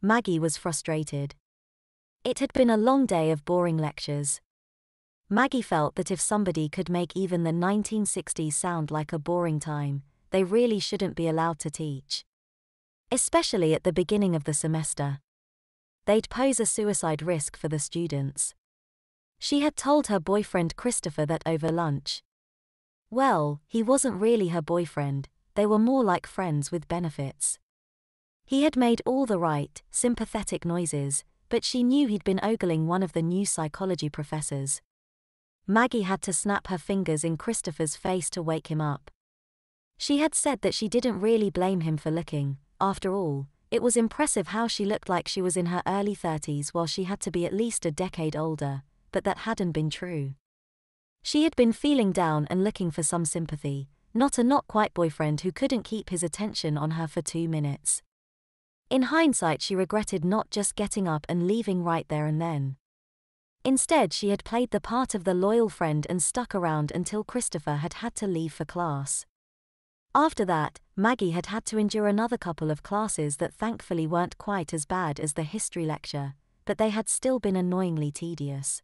Maggie was frustrated. It had been a long day of boring lectures. Maggie felt that if somebody could make even the 1960s sound like a boring time, they really shouldn't be allowed to teach. Especially at the beginning of the semester. They'd pose a suicide risk for the students. She had told her boyfriend Christopher that over lunch. Well, he wasn't really her boyfriend, they were more like friends with benefits. He had made all the right, sympathetic noises, but she knew he'd been ogling one of the new psychology professors. Maggie had to snap her fingers in Christopher's face to wake him up. She had said that she didn't really blame him for looking. After all, it was impressive how she looked like she was in her early 30s while she had to be at least a decade older, but that hadn't been true. She had been feeling down and looking for some sympathy, not a not-quite boyfriend who couldn't keep his attention on her for 2 minutes. In hindsight, she regretted not just getting up and leaving right there and then. Instead, she had played the part of the loyal friend and stuck around until Christopher had to leave for class. After that, Maggie had to endure another couple of classes that thankfully weren't quite as bad as the history lecture, but they had still been annoyingly tedious.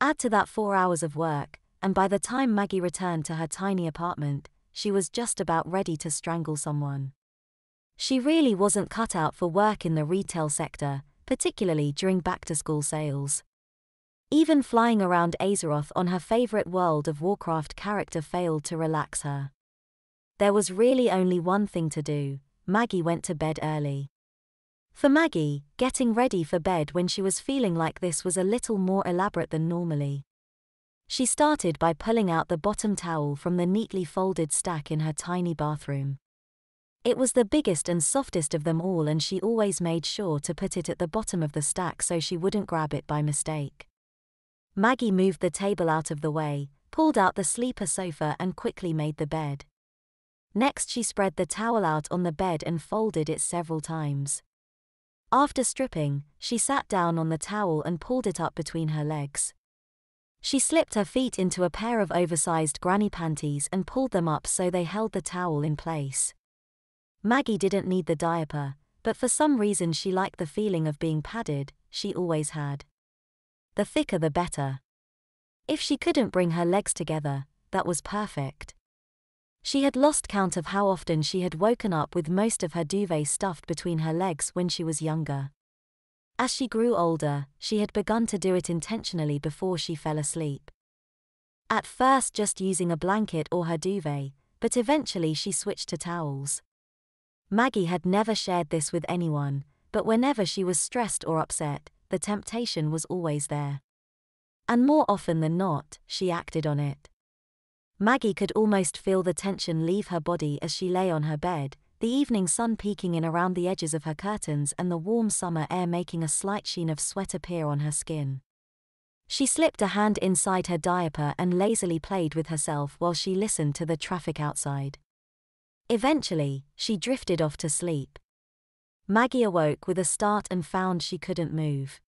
Add to that 4 hours of work, and by the time Maggie returned to her tiny apartment, she was just about ready to strangle someone. She really wasn't cut out for work in the retail sector, particularly during back-to-school sales. Even flying around Azeroth on her favorite World of Warcraft character failed to relax her. There was really only one thing to do. Maggie went to bed early. For Maggie, getting ready for bed when she was feeling like this was a little more elaborate than normally. She started by pulling out the bottom towel from the neatly folded stack in her tiny bathroom. It was the biggest and softest of them all, and she always made sure to put it at the bottom of the stack so she wouldn't grab it by mistake. Maggie moved the table out of the way, pulled out the sleeper sofa and quickly made the bed. Next, she spread the towel out on the bed and folded it several times. After stripping, she sat down on the towel and pulled it up between her legs. She slipped her feet into a pair of oversized granny panties and pulled them up so they held the towel in place. Maggie didn't need the diaper, but for some reason she liked the feeling of being padded. She always had. The thicker the better. If she couldn't bring her legs together, that was perfect. She had lost count of how often she had woken up with most of her duvet stuffed between her legs when she was younger. As she grew older, she had begun to do it intentionally before she fell asleep. At first just using a blanket or her duvet, but eventually she switched to towels. Maggie had never shared this with anyone, but whenever she was stressed or upset, the temptation was always there. And more often than not, she acted on it. Maggie could almost feel the tension leave her body as she lay on her bed, the evening sun peeking in around the edges of her curtains and the warm summer air making a slight sheen of sweat appear on her skin. She slipped a hand inside her diaper and lazily played with herself while she listened to the traffic outside. Eventually, she drifted off to sleep. Maggie awoke with a start and found she couldn't move.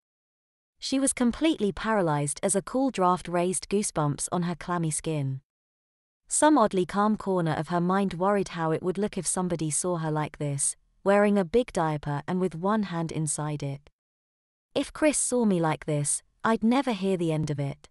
She was completely paralyzed as a cool draft raised goosebumps on her clammy skin. Some oddly calm corner of her mind worried how it would look if somebody saw her like this, wearing a big diaper and with one hand inside it. If Chris saw me like this, I'd never hear the end of it.